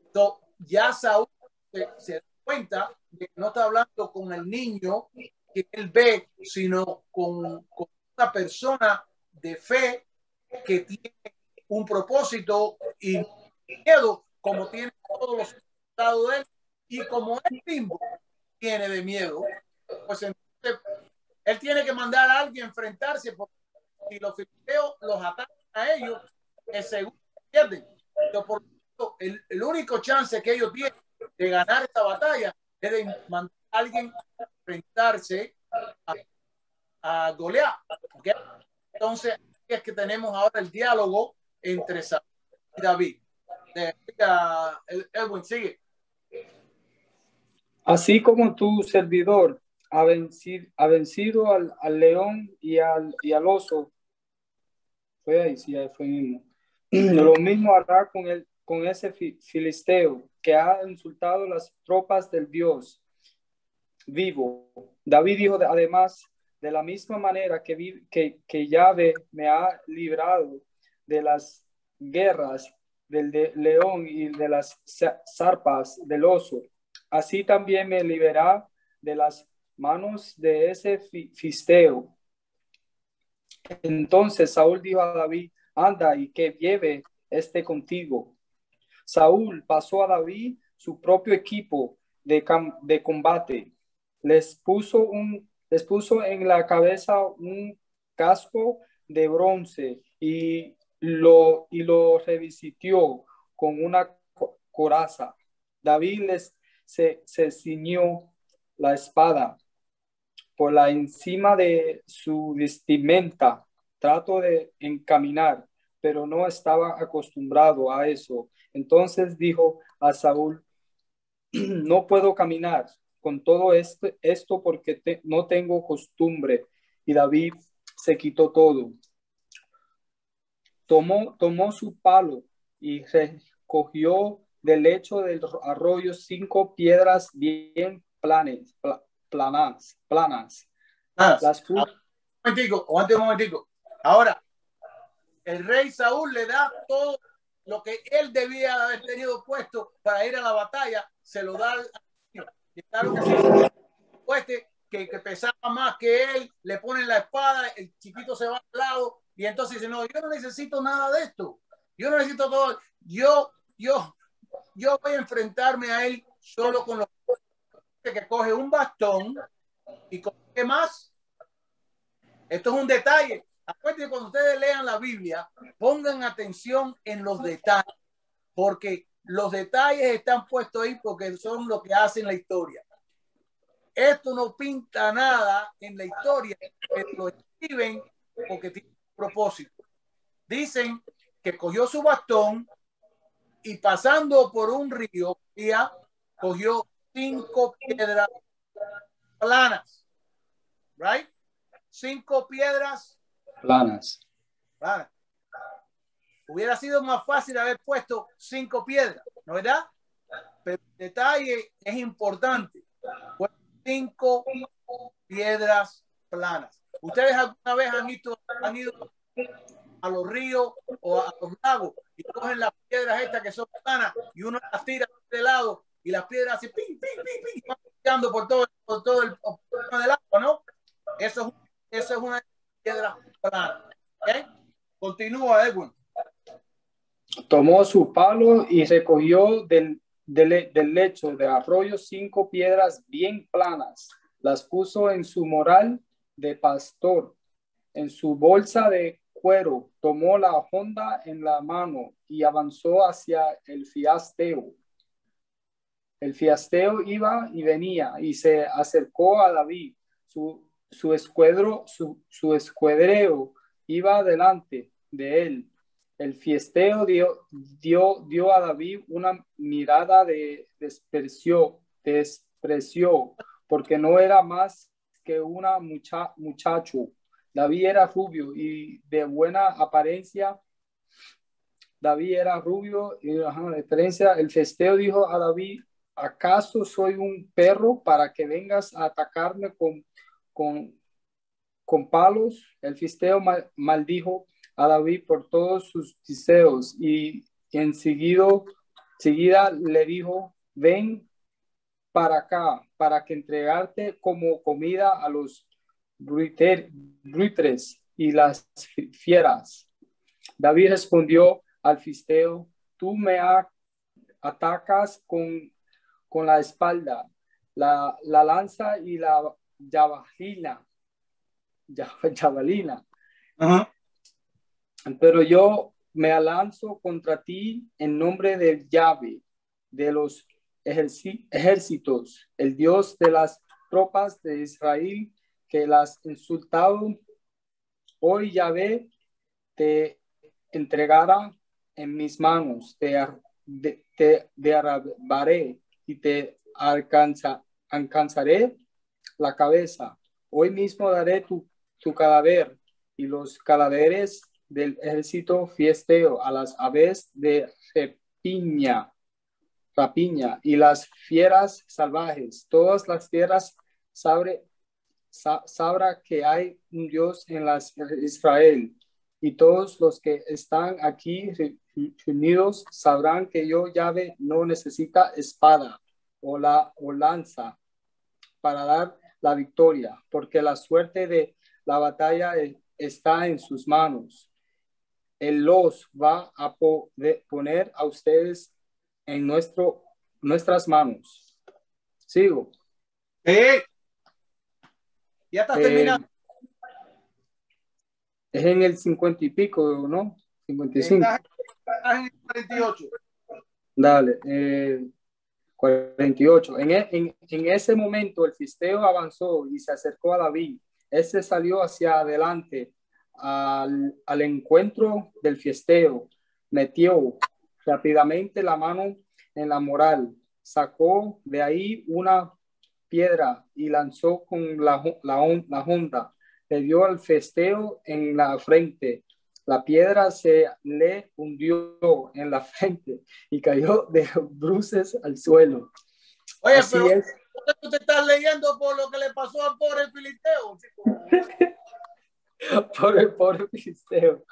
Entonces, ya Saúl se da cuenta de que no está hablando con el niño que él ve, sino con una persona de fe que tiene un propósito y miedo, como tiene todos los estados de él, y como él mismo tiene de miedo, pues entonces él tiene que mandar a alguien a enfrentarse, porque si los filisteos los atacan a ellos, es seguro que pierden. Entonces, por lo tanto, el único chance que ellos tienen de ganar esta batalla es de mandar a alguien a enfrentarse a Goliat. ¿Okay? Entonces, es que tenemos ahora el diálogo entre Saúl y David. Edwin, sigue. Así como tu servidor ha vencido al león y al oso, fue ahí, sí, fue mismo. Lo mismo hará con ese filisteo que ha insultado las tropas del Dios vivo. David dijo además, de la misma manera que Yahvé me ha librado de las guerras del león y de las zarpas del oso, así también me liberará de las manos de ese filisteo. Entonces Saúl dijo a David, anda y que lleve contigo. Saúl pasó a David su propio equipo de combate. Les puso en la cabeza un casco de bronce y lo revistió con una coraza. David se ciñó la espada por la encima de su vestimenta. Trató de encaminar, pero no estaba acostumbrado a eso. Entonces dijo a Saúl, no puedo caminar con todo esto porque no tengo costumbre. Y David se quitó todo. Tomó su palo y recogió del lecho del arroyo 5 piedras bien planas. Un momentico. Ahora, el rey Saúl le da todo lo que él debía haber tenido puesto para ir a la batalla, se lo da al niño. Y claro que pesaba más que él, le ponen la espada, el chiquito se va al lado y entonces dice, no, yo no necesito nada de esto. Yo no necesito todo. Yo voy a enfrentarme a él solo con los que coge un bastón y con qué más. Esto es un detalle. Acuérdense, cuando ustedes lean la Biblia, pongan atención en los detalles, porque los detalles están puestos ahí porque son lo que hacen la historia. Esto no pinta nada en la historia, pero lo escriben porque tiene un propósito. Dicen que cogió su bastón y pasando por un río, cogió 5 piedras planas, right? 5 piedras Planas. planas. Hubiera sido más fácil haber puesto 5 piedras, ¿no es verdad? Pero el detalle es importante. 5 piedras planas. ¿Ustedes alguna vez han ido a los ríos o a los lagos y cogen las piedras estas que son planas y uno las tira de lado y las piedras así ping, ping, ping, ping, y van tirando por todo el del agua, ¿no? Eso es una piedra plana. ¿Okay? Continúa, Edwin. Tomó su palo y recogió del lecho de arroyo 5 piedras bien planas. Las puso en su morral de pastor. En su bolsa de cuero tomó la honda en la mano y avanzó hacia el filisteo. El filisteo iba y venía y se acercó a David. Su escuadrero iba delante de él. El filisteo dio a David una mirada de desprecio, porque no era más que un muchacho. David era rubio y de buena apariencia. El filisteo dijo a David: ¿acaso soy un perro para que vengas a atacarme con palos? El filisteo maldijo a David por todos sus deseos y enseguida le dijo: ven para acá para que entregarte como comida a los buitres y las fieras. David respondió al filisteo: tú me atacas con la espalda, la lanza y la jabalina. Uh-huh. Pero yo me lanzo contra ti en nombre de Yahvé, de los ejércitos, el Dios de las tropas de Israel, que las insultaron. Hoy Yahvé te entregará en mis manos, te derribaré y te alcanzaré la cabeza. Hoy mismo daré tu cadáver y los cadáveres del ejército filisteo a las aves de rapiña y las fieras salvajes. Todas las tierras sabrá que hay un Dios en Israel, y todos los que están aquí reunidos sabrán que yo, Yahvé, no necesita espada o lanza para dar la victoria, porque la suerte de la batalla está en sus manos. Él los va a poner a ustedes en nuestras manos. Sigo. Ya está terminando. Es en el 50 y pico, ¿no? 55. Estás en el 48. Dale. 48. En ese momento el filisteo avanzó y se acercó a David. Este salió hacia adelante al encuentro del filisteo. Metió rápidamente la mano en la morral, sacó de ahí una piedra y lanzó con la honda. Le dio al filisteo en la frente. La piedra se le hundió en la frente y cayó de bruces al suelo. Oye, así pero es. tú te estás leyendo por lo que le pasó al pobre filisteo, chico. Por el pobre filisteo.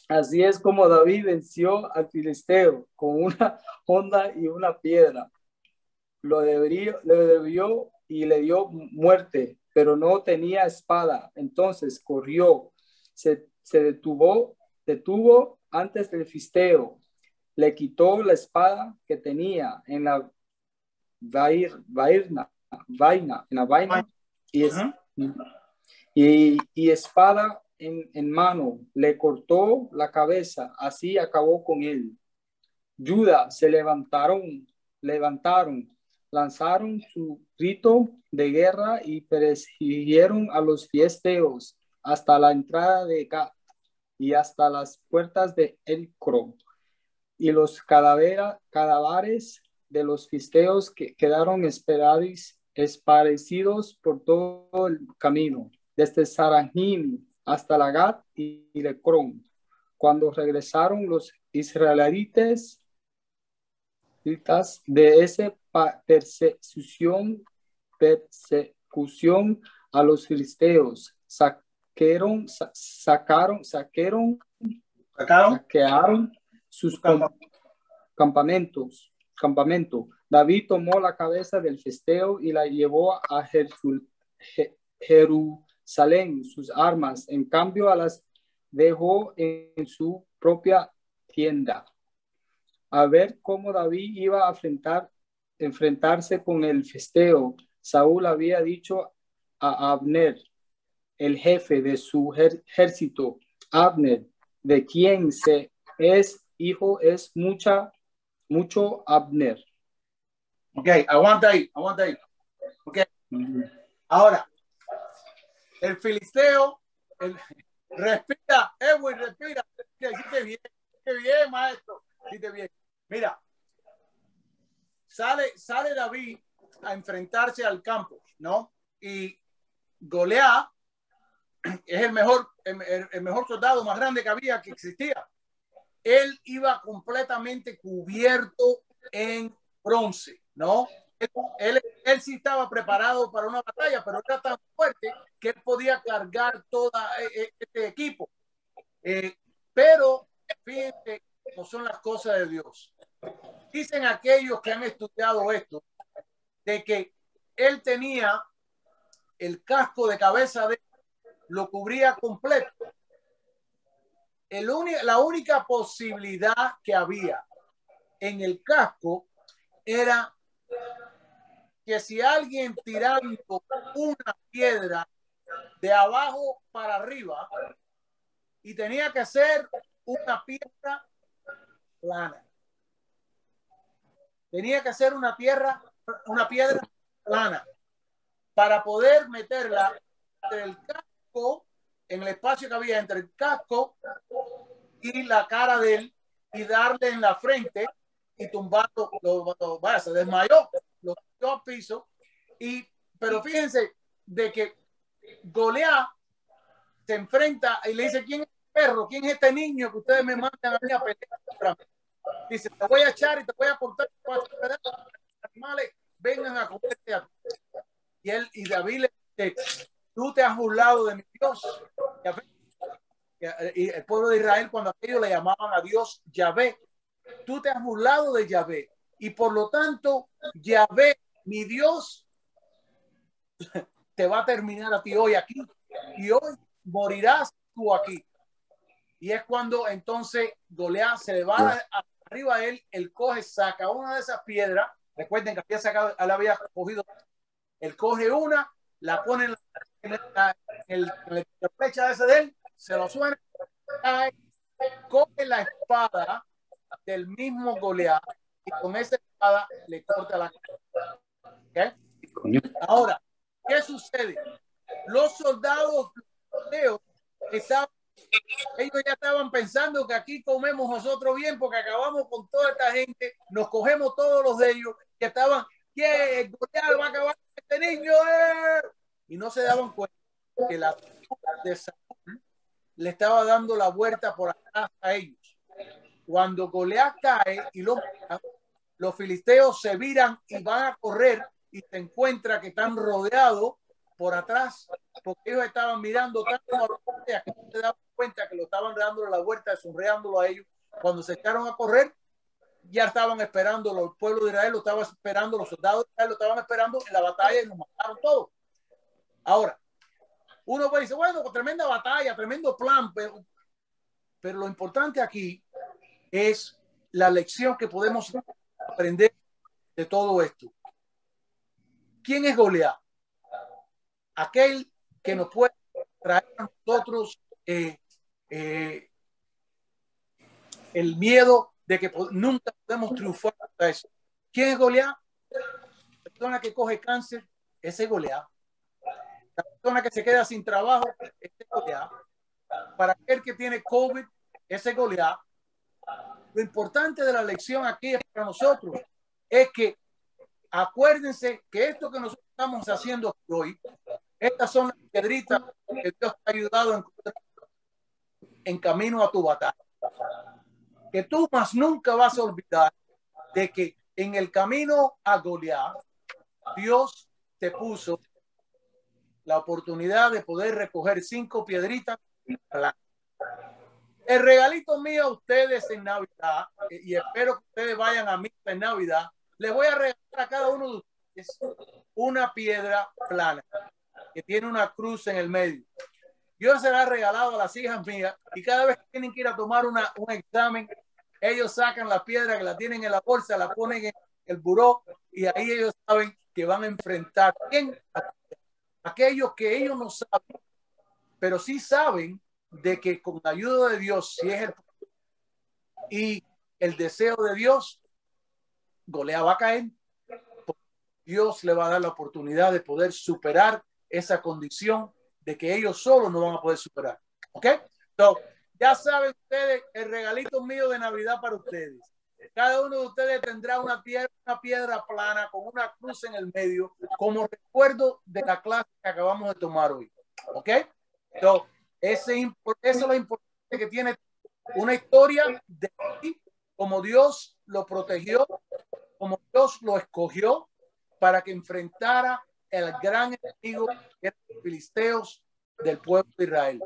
Así es como David venció al filisteo con una honda y una piedra. Lo debió y le dio muerte, pero no tenía espada. Entonces corrió, se detuvo antes del filisteo, le quitó la espada que tenía en la vaina y y espada en mano, le cortó la cabeza, así acabó con él. Judá se levantaron, lanzaron su grito de guerra y persiguieron a los filisteos hasta la entrada de Gat y hasta las puertas de Elcro. Y los cadáveres de los filisteos que quedaron esparcidos por todo el camino, desde Sarahim hasta la Gat y Lecrón. Cuando regresaron los israelitas de esa persecución a los filisteos, saquearon sus campamento. David tomó la cabeza del filisteo y la llevó a Jerusalén, sus armas, en cambio las dejó en su propia tienda. A ver cómo David iba a enfrentarse con el filisteo, Saúl había dicho a Abner, el jefe de su ejército: Abner, de quien se es hijo, es mucho Abner. Ok, aguanta ahí. Ok. Ahora, el filisteo, respira, Edwin, respira. Hiciste bien, maestro. Hiciste bien. Mira, sale David a enfrentarse al campo, ¿no? Y Goliat es el mejor soldado más grande que existía. Él iba completamente cubierto en bronce, ¿no? Él sí estaba preparado para una batalla, pero era tan fuerte que él podía cargar todo este equipo. Pero fíjense cómo son las cosas de Dios. Dicen aquellos que han estudiado esto, de que él tenía el casco de cabeza de lo cubría completo. La única posibilidad que había en el casco era que si alguien tirando una piedra de abajo para arriba, y tenía que ser una piedra plana. Tenía que ser una piedra plana para poder meterla entre el casco, en el espacio que había entre el casco y la cara de él, y darle en la frente y tumbarlo. Se desmayó, lo tiró al piso. Pero fíjense de que Goliat se enfrenta y le dice: ¿quién es el perro? ¿Quién es este niño que ustedes me mandan a mí a pelear? Dice: te voy a echar y te voy a cortar los animales, vengan a comerte a ti. Y David le dice: tú te has burlado de mi Dios. Y el pueblo de Israel, cuando aquellos le llamaban a Dios Yahvé, tú te has burlado de Yahvé, y por lo tanto Yahvé, mi Dios, te va a terminar a ti hoy aquí, y hoy morirás tú aquí. Y es cuando entonces Goliat se le va arriba a él coge, saca una de esas piedras. Recuerden que él había cogido, él coge una, la pone en el flecha ese de él, se lo suena, coge la espada del mismo Goliat y con esa espada le corta la cabeza. ¿Okay? Ahora, ¿qué sucede? Los soldados ellos ya estaban pensando que aquí comemos nosotros bien, porque acabamos con toda esta gente, nos cogemos todos los de ellos, que estaban, ¿qué? Goliat va a acabar con este niño, y no se daban cuenta que la de Saúl le estaba dando la vuelta por atrás a ellos. Cuando Goliat cae y los filisteos se viran y van a correr, y se encuentra que están rodeados por atrás, porque ellos estaban mirando tanto a que no se daban cuenta que lo estaban dando la vuelta, sonreándolo a ellos. Cuando se echaron a correr, ya estaban esperando, los pueblos de Israel lo estaban esperando, los soldados de Israel lo estaban esperando en la batalla, y nos mataron todos. Ahora, uno puede decir: bueno, pues tremenda batalla, tremendo plan, pero lo importante aquí es la lección que podemos aprender de todo esto. ¿Quién es Goliat? Aquel que nos puede traer a nosotros el miedo de que nunca podemos triunfar contra eso. ¿Quién es Goliat? La persona que coge cáncer, ese es Goliat. La persona que se queda sin trabajo, ese es Goliat. Para aquel que tiene COVID, ese es Goliat. Lo importante de la lección aquí para nosotros es que acuérdense que esto que nosotros estamos haciendo hoy, estas son las piedritas que Dios te ha ayudado a encontrar en camino a tu batalla. Que tú más nunca vas a olvidar de que en el camino a Goliat, Dios te puso la oportunidad de poder recoger 5 piedritas. El regalito mío a ustedes en Navidad, y espero que ustedes vayan a misa en Navidad, les voy a regalar a cada uno de ustedes una piedra plana que tiene una cruz en el medio. Yo se la he regalado a las hijas mías y cada vez que tienen que ir a tomar un examen, ellos sacan la piedra que la tienen en la bolsa, la ponen en el buró y ahí ellos saben que van a enfrentar aquellos que ellos no saben, pero sí saben de que con la ayuda de Dios, si es y el deseo de Dios, Goliat va a caer. Dios le va a dar la oportunidad de poder superar esa condición de que ellos solos no van a poder superar. ¿Ok? Entonces, ya saben ustedes el regalito mío de Navidad para ustedes. Cada uno de ustedes tendrá una piedra plana con una cruz en el medio como recuerdo de la clase que acabamos de tomar hoy. ¿Ok? Entonces, eso es lo importante que tiene una historia de cómo Dios lo protegió, como Dios lo escogió para que enfrentara el gran enemigo que eran los filisteos del pueblo de Israel.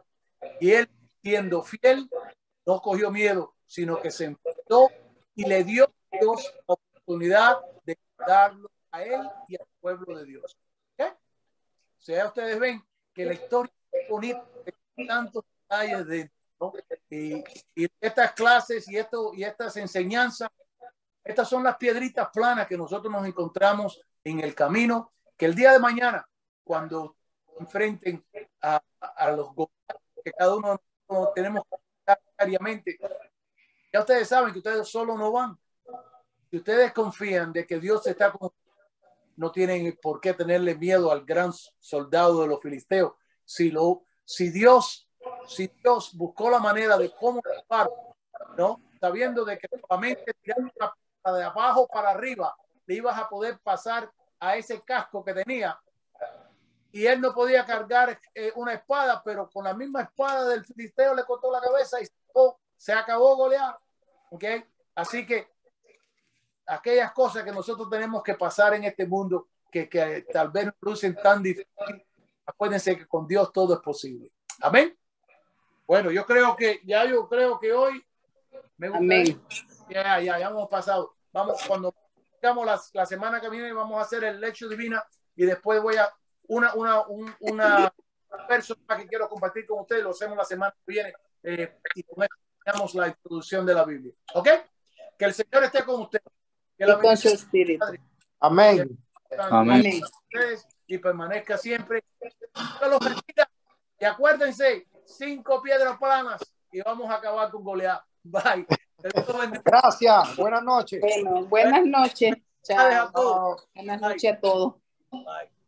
Y él, siendo fiel, no cogió miedo, sino que se enfrentó y le dio a Dios la oportunidad de darlo a él y al pueblo de Dios. ¿Okay? O sea, ustedes ven que la historia es bonita, hay tantos detalles dentro, ¿no? Y estas clases y estas enseñanzas, estas son las piedritas planas que nosotros nos encontramos en el camino, que el día de mañana, cuando enfrenten a los gobiernos que cada uno tenemos que estar diariamente, ya ustedes saben que ustedes solo no van. Si ustedes confían de que Dios está con ustedes, no tienen por qué tenerle miedo al gran soldado de los filisteos. Si Dios buscó la manera de cómo actuar, ¿no? Sabiendo de que solamente tirando de abajo para arriba le ibas a poder pasar a ese casco que tenía, y él no podía cargar una espada, pero con la misma espada del filisteo le cortó la cabeza y se acabó Goliat. ¿Okay? Así que aquellas cosas que nosotros tenemos que pasar en este mundo que tal vez nos lucen tan difíciles, acuérdense que con Dios todo es posible. Amén. Bueno, yo creo que hoy me gustaría, ya hemos pasado. Vamos, cuando digamos la semana que viene vamos a hacer el lección divina y después voy a una persona que quiero compartir con ustedes, lo hacemos la semana que viene y con eso terminamos la introducción de la Biblia. ¿Ok? Que el Señor esté con ustedes. Que la con su espíritu. Amén. Amén. Y permanezca siempre. Los bendiga. Y acuérdense, 5 piedras planas y vamos a acabar con Goliat. Bye. Gracias. Buenas noches. Bueno, buenas noches. Chao. Chao. Buenas noches a todos. Bye.